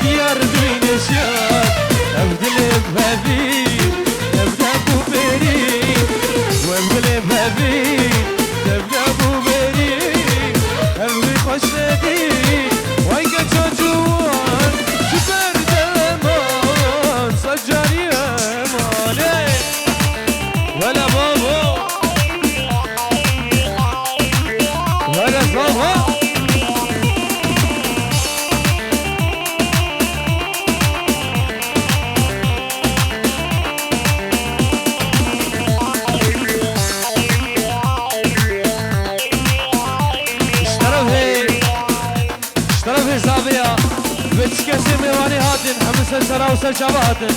ديار دوين شاد أبدل بابي تبدأ بوبري وأبدل بابي تبدأ بوبري أبدل خوشتي وينك تجوان شبر دمان سجاري أماني ولا بابا ولا بابا بتشكسي ميواني هاتن حمس سرا وسجابة هاتن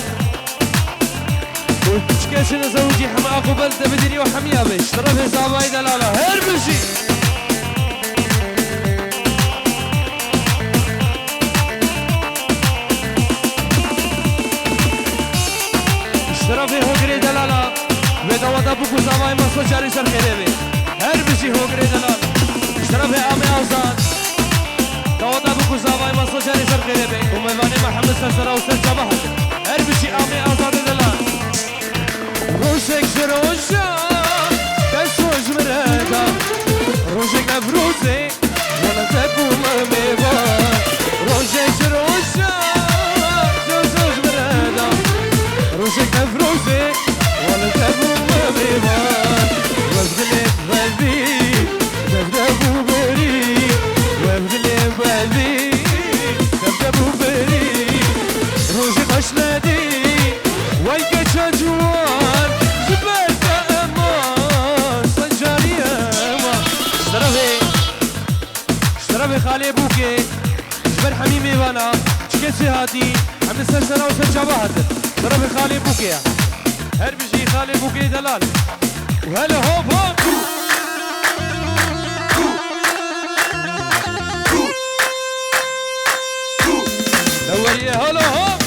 وتشكسي نزوجي حما قبل تبدني وحميا بيش طرف حسابي دلالة هربشي اشترافي هوغري دلالة بدوات ابو كوزاواي مصر جاري سر خيري هربشي هوغري دلالة اشترافي عامي اوزان دوات ابو كوزاواي مصر جاري سر خيري وميواني محمد سرا وسجابة هاتن هربشي عامي اوزان دلالة روشك شروشا كسوش مرادا روشك نفروزي ولا تقوم ميبان روشك شروشا كسوش مرادا روشك نفروزي ولا تقوم ميبان وابدلك قلبي تبدأ بوبري وابدلك قلبي تبدأ بوبري روشك اشلادي ويك تجوان زبالة امان سجاري امان اشترافي خالي بوكي جبر حميمي وانا شكسي هاتي عم السلسلة وسجابة هاتن اشترافي خالي بوكي هر بيجي خالي بوكي دلال وهلا هوب هوب دوري هلا هوب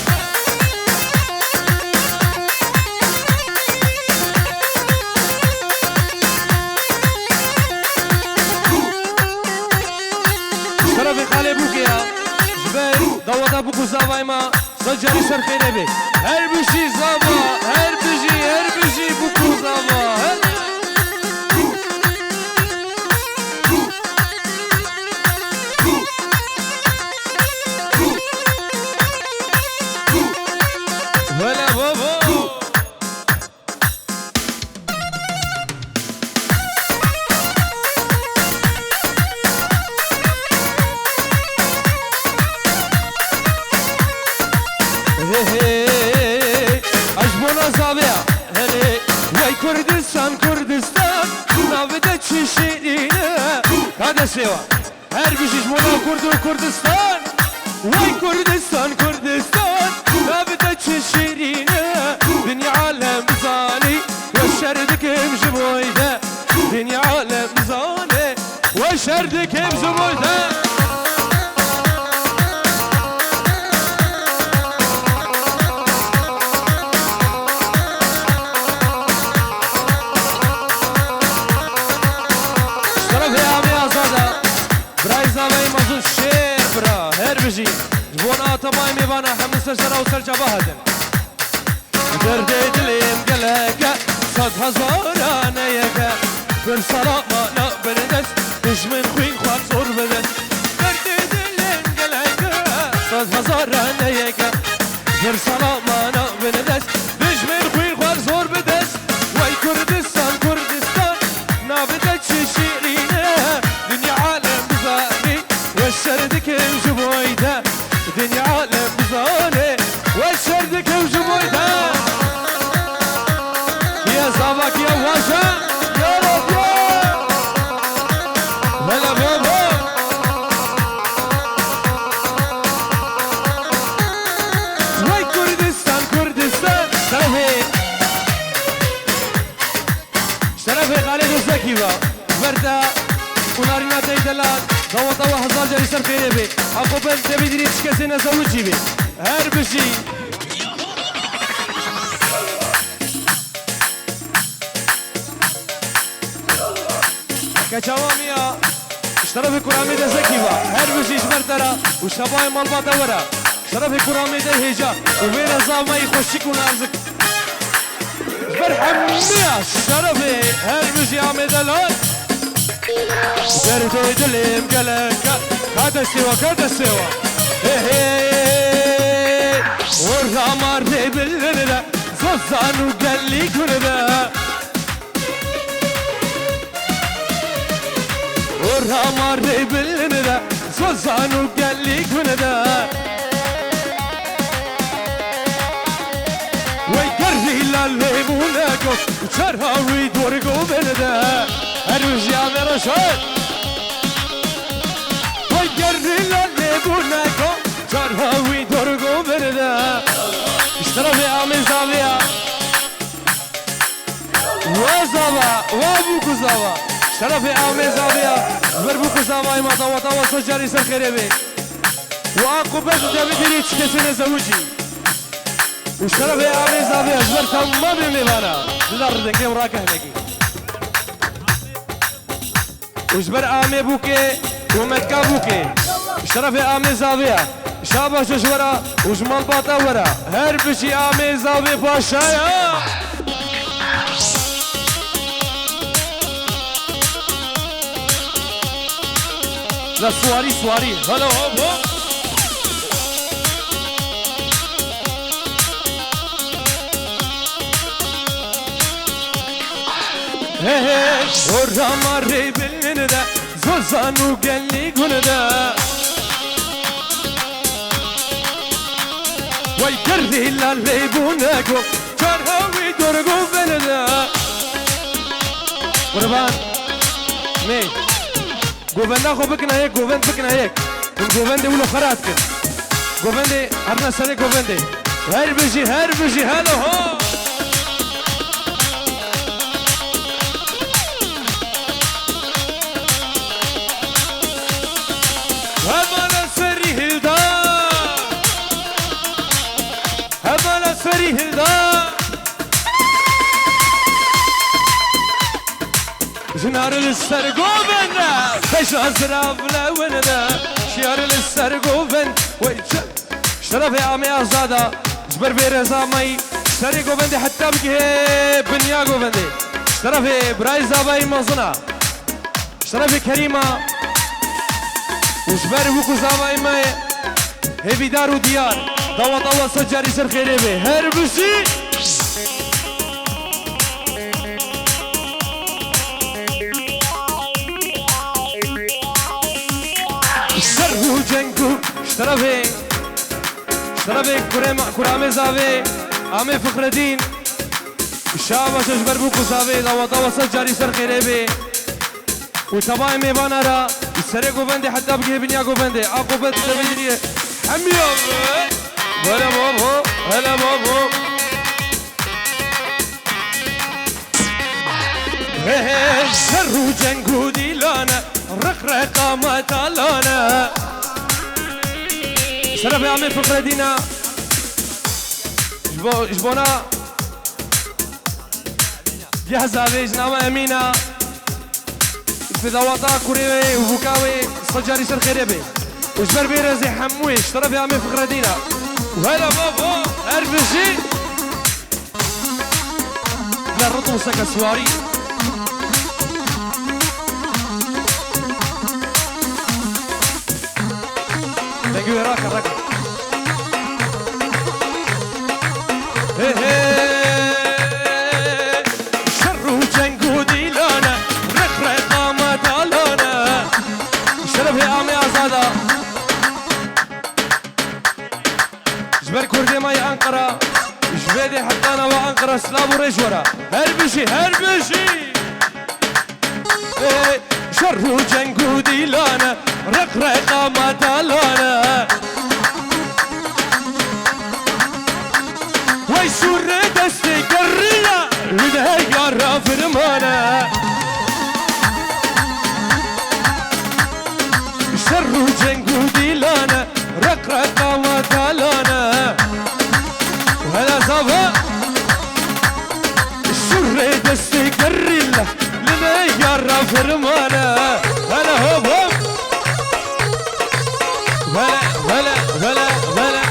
اشترافي خالي بوكي جبر دوات ابو كوزاواي ما سجاري سر خيري بي هر بيجي زابا هر بيجي بوكو زابا ولا بابا عجبونا زابيا هلي وي كردستان كردستان نابده چشيرينه هذا سوا هر بيجي جمونا كردو كردستان وي كردستان كردستان نابده چشيرينه دنيا عالم زاني وشردكم جبويده دنيا عالم زاني وشردكم جبويده بجي جبونا تماي ميبانا حمس سرا وسجابة هاتن درد دليم قلقا صد هزارانه يكا بالصلاة ما نقبلدس دشمن خوين خوار صور بدس درد دليم قلقا صد هزارانه يكا بالصلاة ما نقبلدس دشمن خوين خوار صور بدس وي كردستان كردستان نابده چشيرينه دنيا عالم زاني والشردك وجبويده دنيا عالم زاني والشردك وجبويده يا زابك يا واشا يا رب يا هلا بابا وي كردستان كردستان شرفي خالد وزكي با بردا ونارينا تيدلان دوطا وحزال جاري سر خيري بي اقو بل تبي دري تشكسي نزوجي بي هر بشي كچاواميا اشترف كرامي دزكي با هر بشي شمر ترى وشباي مالبا دورا شرفي كرامي ده هجا وبين زامي يخشك ونارزك برحمية شرفي هرمجي عمد الهد درتي دليم قلق هذا سوا كذا سوا ورا مري بالردا زوزان وقال لي كردا ورا مري بالردا زوزان وقال لي كردا ويقري لليمونكو وشرها ويدوركو بالردا هرمجي عمد رشاد ويقري لليمونكو شرها ويدوركو بالردا اشترفي عمي زاوية وزاوة وابوكو زاوة اشترفي عمي زاوية بربوكو زاوة ما طوطا وصجاري سر خيربي وعقوبات دابديني تشكسين زوجي واشترفي عمي زاوية زبرتها ما بميبانا للأرض كيم راكه لكي وجبر عمي بوكي ومتكا بوكي اشترفي عمي زاوية شابه شجورا وجمال باتا ورا هر بشي عمي زاوية باشايا لا سواري هلا هوب هوب هي ورا مري بالندا زوزان وقال لي قندا ويقري لليبونكو شرها ويدوركو بلدا قربان مي قوبان ناخو بكنا هيك قوبان بكنا هيك قوبان دي ولو خراتك قوبان دي هرنا سنة قوبان دي هربجي هلا هو همانا سري هلدا همانا سري هلدا جنار للسرقوبن فيش أزراب لوندا شيار للسرقوبن ويتشل شرفي عمي أزادا جبر بيرزا مي سرقوبن دي حتى بكي بنيا قوبن دي شرفي برايزا باي مزنا شرفي كريمة وجبر بوكو زاباي مي هبي دار وديار دوات الله سجاري سر خيري بي هربسي سرهو جنكو اشترفي كرامي زاوي عمي فخر الدين الشعب جبر بوكو زاوي دوات الله سجاري سر خيري بي وتباي ميبانا را سرقو بندي حتى بقي بنياقو بندي عقوبات تبديني حمي هلا بابو هلا بابو سرو جنقو دي لانا رقرقة ما تالانا سرف يا عمي فخر دينا جبونا جهزة بيجنا وامينا في ضواطا كوريوي وبوكاوي صجاري سر خيربي وجبر بيرزي حموي اشترف يا عمي فخر دينا وهلا بابو اربشي لا الرطم سكا سواري تنقوي راكا شرو جنقو ديلانا رخرقا ما دالانا شرف يا عمي أزادا جبر كردي ماي أنقرة جبيدي حتى أنا وأنقرة سلاب ورجورة هربشي شرو جنقو ديلانا رخرقا ما دالانا ويسور دستي قرية وده يارا فرمانا شرو جنقو ديلانا رقرقا ودالانا وهلا صافا السر دستي قرية لده يارا فرمانا هلا هوب هلا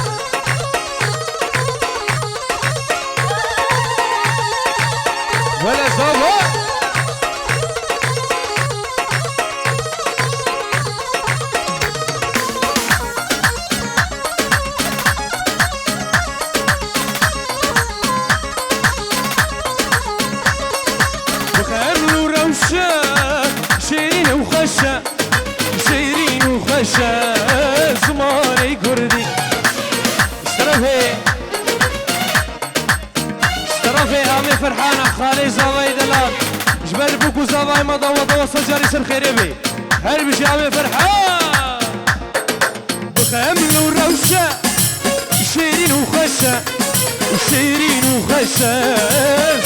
بخمل وروشة شيرين وخشة شيرين وخشة زماني كردي اشترفي عمي فرحانة خالي زاوي دلال جبل بوكو زاوي مضى وصل جاري سر خيري بي هربش عمي فرحان بخمل وروشة شيرين وخشة شيرين وخشة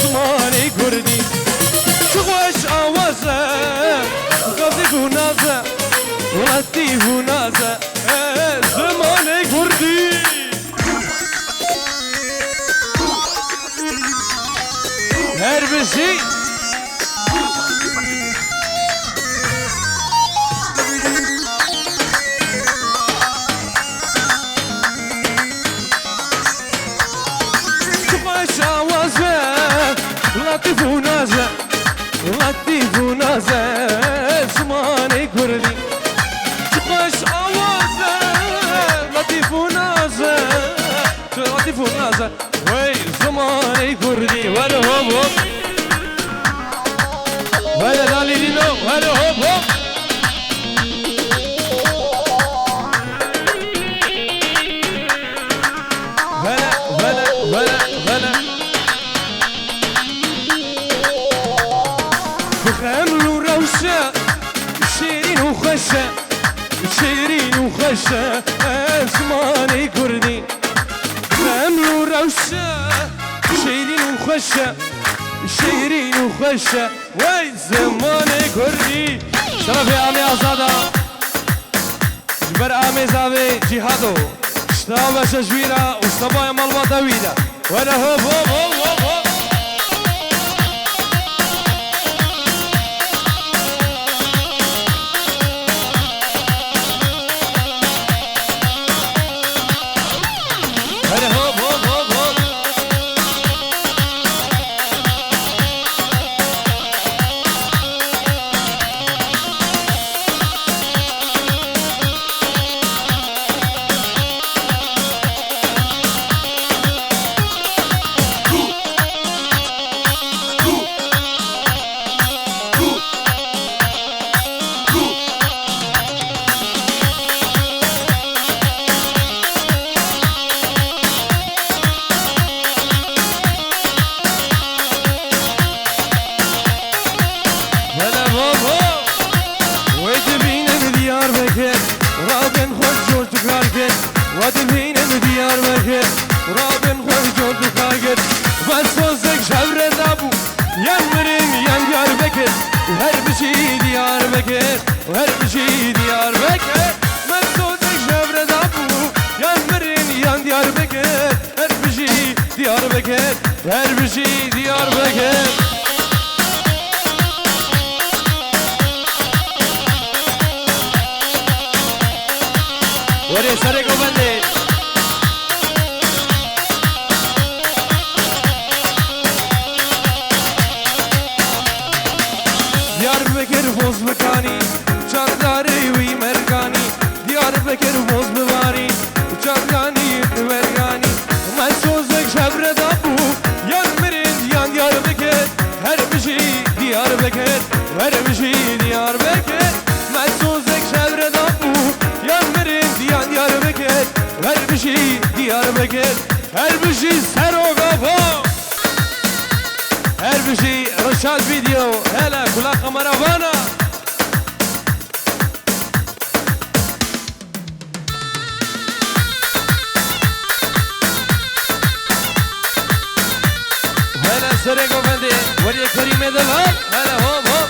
زماني كردي شغوش آوازة لطيف ونازة لطيف ونازة زماني كردي هربشي لطيف ونازع لطيف ونازع زماني كردي تخش اوازع لطيف ونازع لطيف ونازع وي زماني كردي ولا هوب هوب ولا دالي لينو ولا هوب هوب ولا بخمل وروشة شيرين وخشة شيرين وخشة زماني كردي بخمل وروشة شيرين وخشة شيرين وخشة وي زماني كردي شرف يا عمي آزادا جبر عمي زاوي جهادو اشتابة شجويرة واشتابة مالبا دويدة ولا هوب هوب هوب هوب هوب ودبين بديار بكر رابن خرجون تخاقر بس وزك شبر دابو يمرين ين ديار بكر وهر بشي ديار بكر وهر بشي ديار بكر بس وزك شبر دابو يمرين ين ديار بكر هر بشي ديار بكر وهر بشي ديار بكر وري سرقو بندي ديار بكر فوز مكاني چارداري وي مركاني ديار بكر فوز بواري چارداني مركاني ما سوزك شبر دابو يان مرين يان ديار بكر هر بشي ديار بكر هر بشي ديار بكر ما سوزك شبر دابو يان مرين يان ديار بكر هر بشي ديار بكر هر بشي سروغافو هر بشي رشاد فيديو هلا كلا خمرافانا هلا سرقو بندي ولي كريم دلال هلا هوب هوب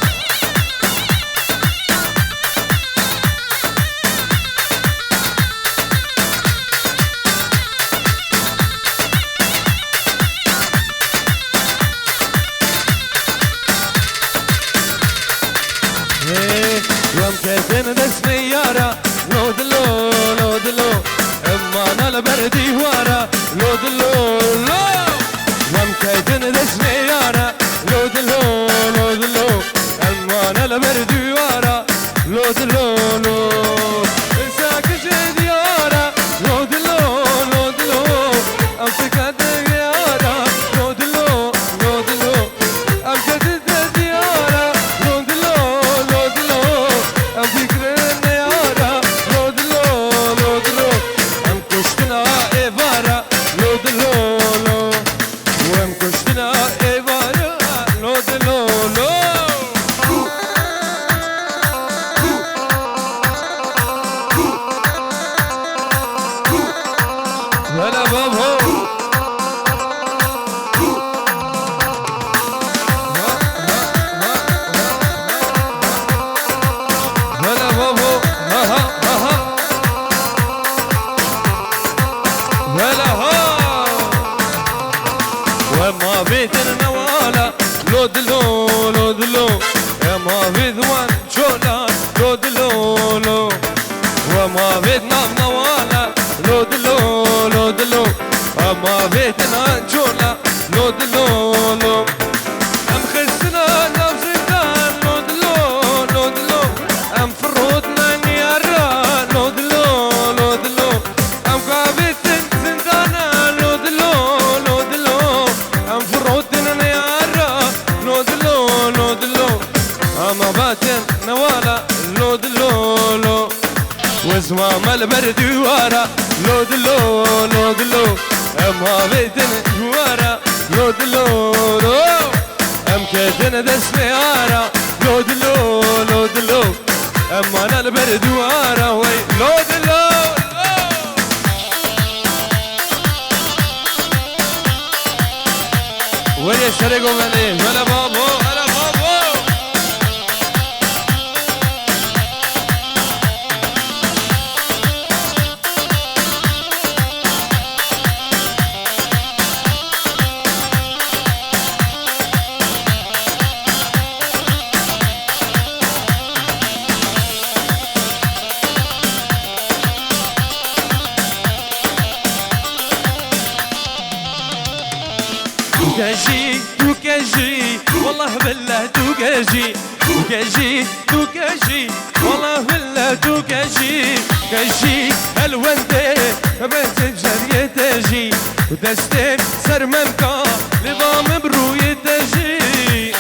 يوم كيفين دسني يارا لو دلو لو دلو اما انا لبردي ورا لو دلو لو يوم كيفين دسني يارا لو دلو لو دلو اما انا لبردي ورا لو دلو لو انساك جد يارا لو دلو لو دلو امسك يارا لو دلو لو دلو امسك يارا زمام البردوارا لودلو لودلو اما بيتن جوارا لودلو لو ام كتن دسميارا لودلو لودلو اما انا البردوارا وي لودلو ويا شرقوا مني ولا بابو ولا بابو دوكاجي دوكاجي والله بالله دوكاجي دوكاجي دوكاجي والله بالله دوكاجي كاجي الوندي بنت الجرية تاجي ودستين سرممكا لضام بروي تاجي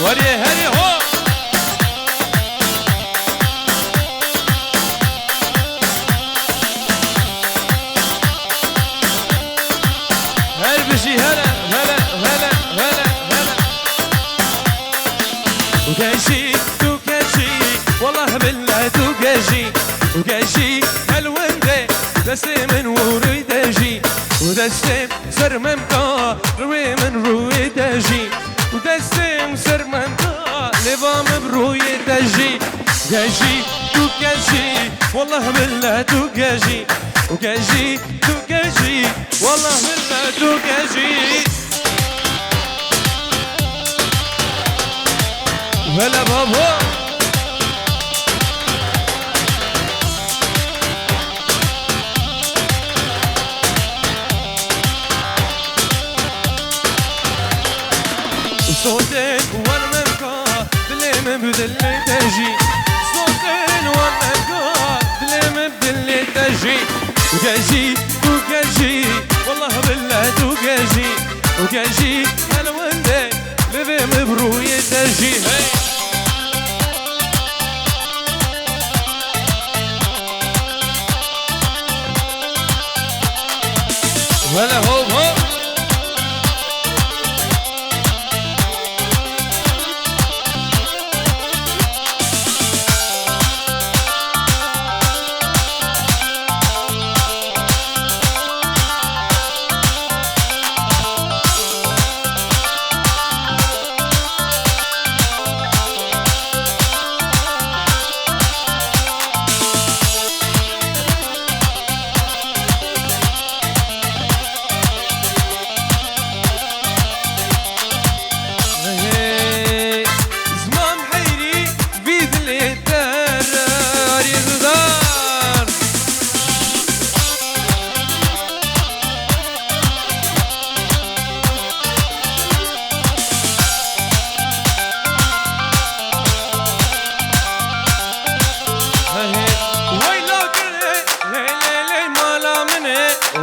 وريه هري هو هربشي هلا هلا هلا هلا هلا وكاجي دوكاجي والله بالله دوكاجي وكاجي هالوندي دستي من وري داجي ودستي سر ممكا روي من روي داجي ودستي سر ممكا لضام بروي داجي كاجي دوكاجي والله بالله دوكاجي وكاجي دوكاجي والله بالله دوكاجي هلا بابا صوتين والمنكا دلي من بدلي تاجي صوتين والمنكا دلي من بدلي تاجي وكاجي وكاجي والله بالله دوكاجي وكاجي هالوندي لذي مبروي تاجي ولا هو هو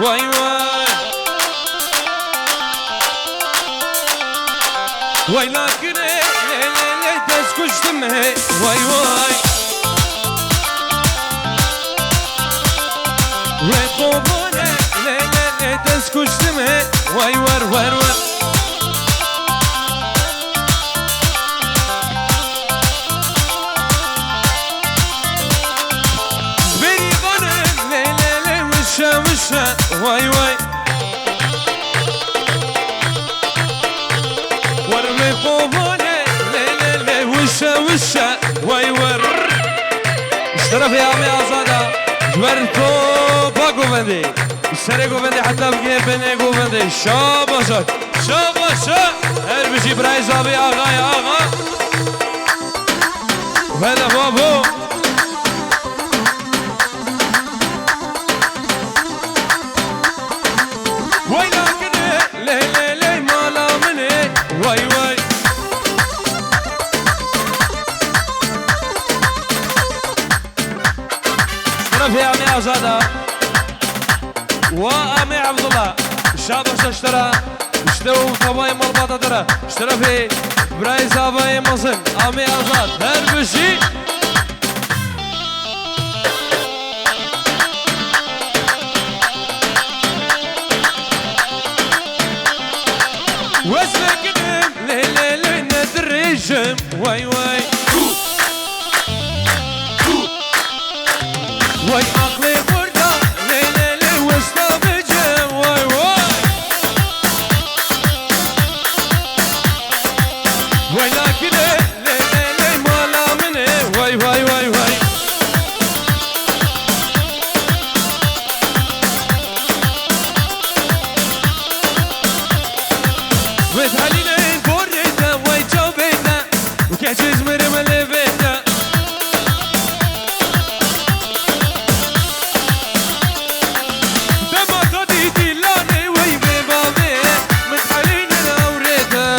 واي واي واي لكن لي تسكش تمه واي واي وقبونه لي تسكش تمه واي ور ور ور بري بونه لي وشا وشا واي واي ورمي قبونه لي وشا وشا واي ور اشترف يا عمي أصادا جبرتو باقو بندي اشتركوا بندي حتى بقيه بني قو بندي شاباشات شاباشات هر بشي برايز أبي آغا يا آغا وهلا بابو واي واي اشترى في عمي أزادة وأمي عبد الله الشابش اشترى اشتروا طباي مربطة ترى اشترى في برايز أباي مصن أمي أزاد هربشي بجم واي واي واي عقلي بردا ليلي لي وسطا بجم واي واي واي لكن ليلي لي مالا مني واي واي واي واي وتعلينا البوريتا واي جوبيتا وكاجز مرمى لبيتا دما قديتي لاني واي ببابي متحلين الاوريتا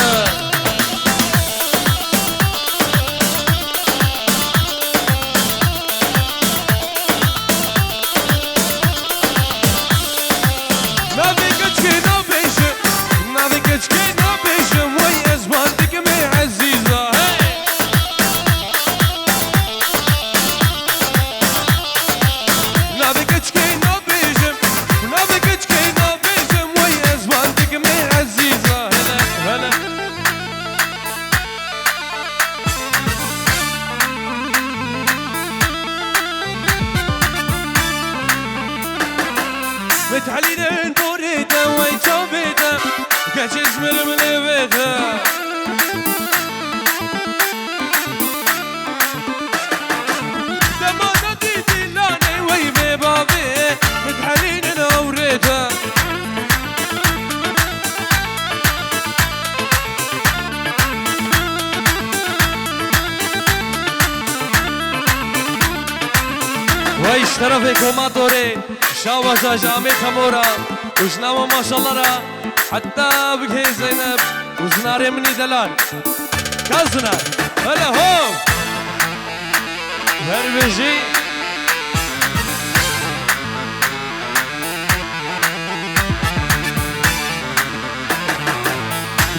نافي كتشكي نافيش نافي كتشكي متحلين بوريتا واي جوبيتا كاجز مرمى لبيتا دما قديتي لاني واي ببابي متحلين الاوريتا واي اشترى كوماتوري شاوزا جامي خمورا وجناوة ما شاء الله را حتى بكي زينب وزناري مني دلال كازنا هلا هو هربجي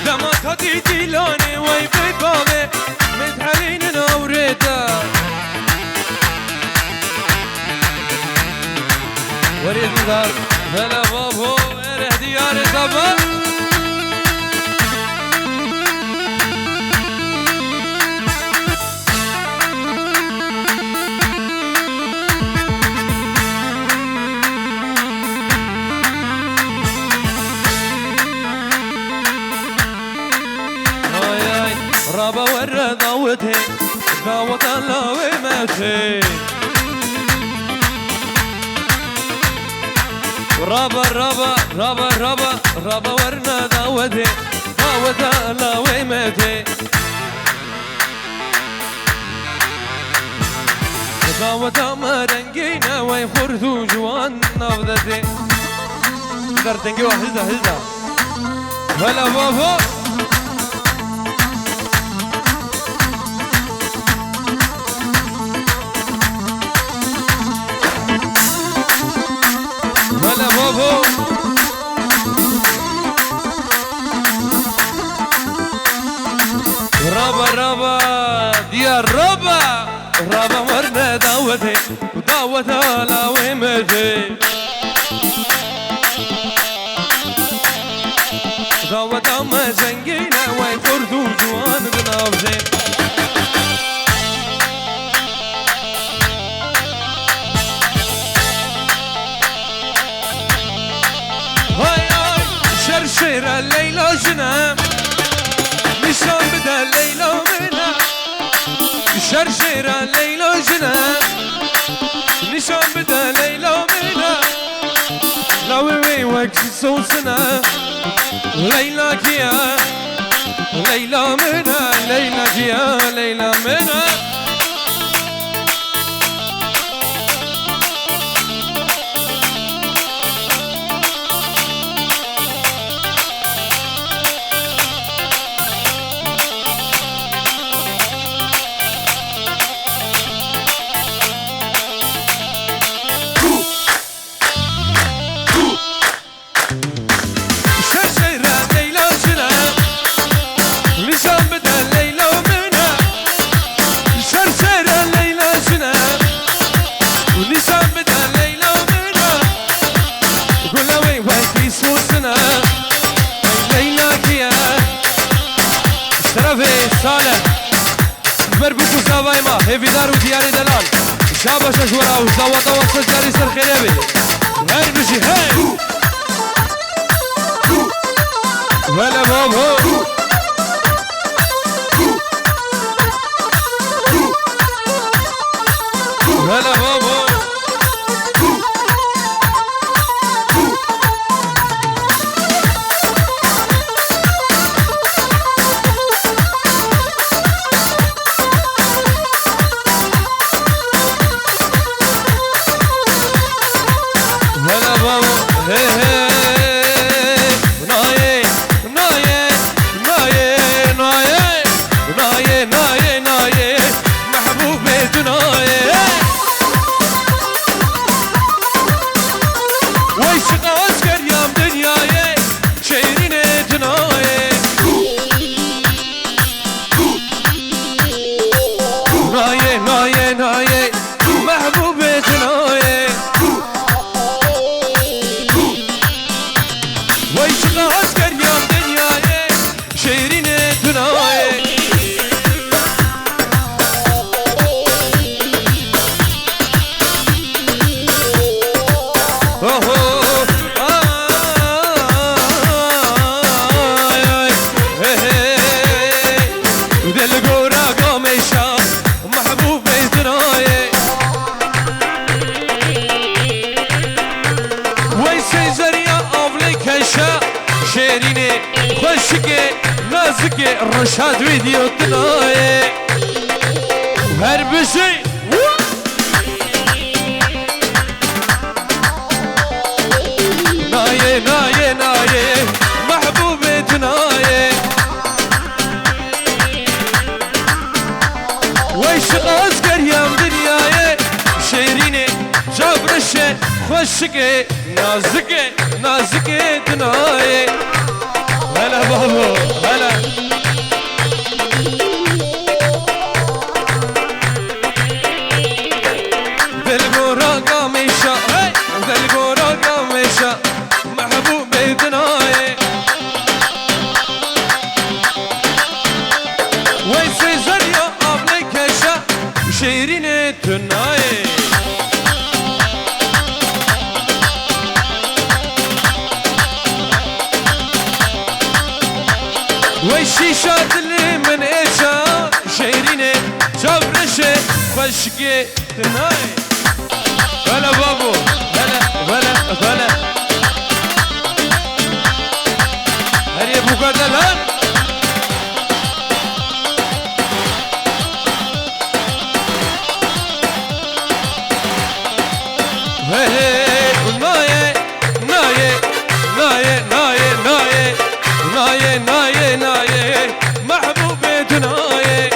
دما خديتي لوني واي بيبابي متحلين نوريتا وريد دار هلا بابو اره ديار زمان اي اي رابا ورد داوتي داوت الله ومتي رابا رابا رابا رابا رابا ورنا داودي داودا لا ويمتي داودا مرنجينا ويخرجوا جوان نافذتي قدر تنجي واحدة هزة هلا بابا هلا بابا رابا رابا ديار رابا رابا ورنا داوتي وداوتها لا ويمتي داوتها ما زنقينا ويخردوا جوان بنافذي شرشيرة الليلة جنام نشان بدا الليلة ومنها شرشيرة الليلة جنام نشان بدا الليلة ومنها لوي وقت صوصنا ليلى كيا ليلى منها ليلى كيا ليلى منها جبر بكو زاوای ما هفیدار و دیاری دلال شاباش جورا و زاوات واسه جاری سر خیره بی هر بشی هی ولا بابا ولا بابا رشاد ويديو تناي وهربشي ناي ناي ناي محبوبي تناي ويش أذكر يوم دنياي شيريني جابرشي خوشكي نازكي نازكي تناي هلا بابا هلا محبوب بيتناي ويسي زريا قبل كشا شيرين تناي والشيشات اللي من ايشا شيرين جبرشي خشكي تناي هلا بابو هلا هلا هلا هل يبوك دلال هي ناي ناي ناي ناي ناي ناي ناي ناي محبوبي تناي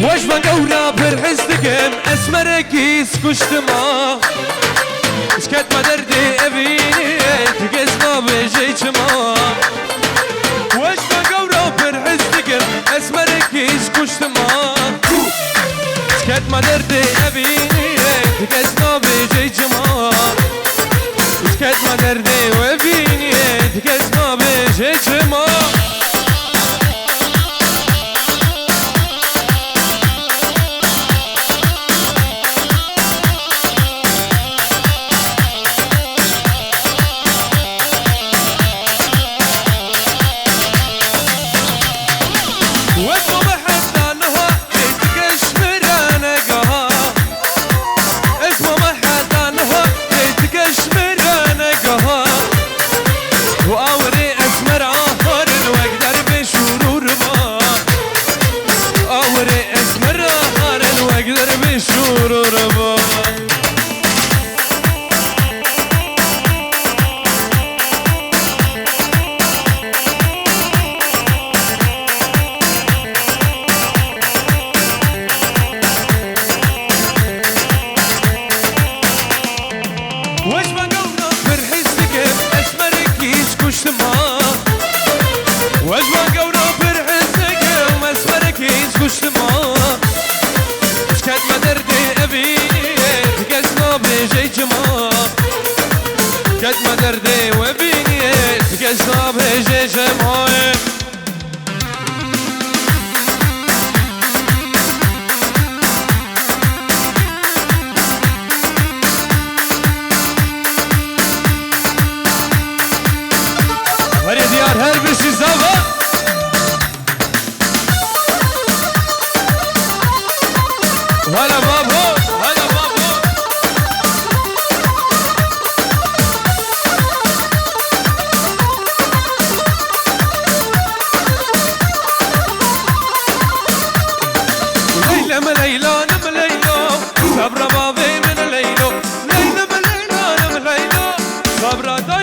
وش بقورا برحزتكم اسمركيس كشتما اسكت ما دردي ابيني تقسنا بجيجما وش بقورا برحزتكم اسمركيس كشتما اسكت ما دردي ابيني تقسنا بجيجما اسكت ما دردي وابيني تقسنا بجيجما قد ما دردي وبيني تقصنا بهجي جمعي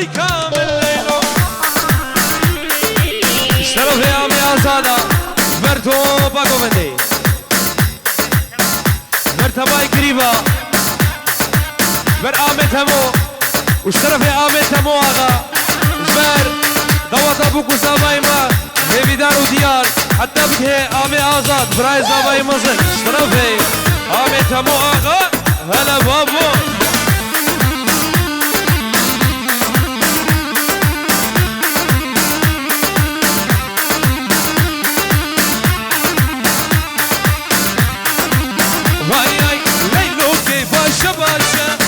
هاي كامل ليلو اشتروا في عمي آزادا برتو باكو بندي برتا باي قريبا بر آمت همو واشتروا في آمت همو آغا بر دوات ابوكو ساباي ما هيفي دار وديار حتى بكه آمي آزاد براي ساباي مزن اشتروا في آمت همو آغا هلا بابو واي اي ليلو كيف باشا باشا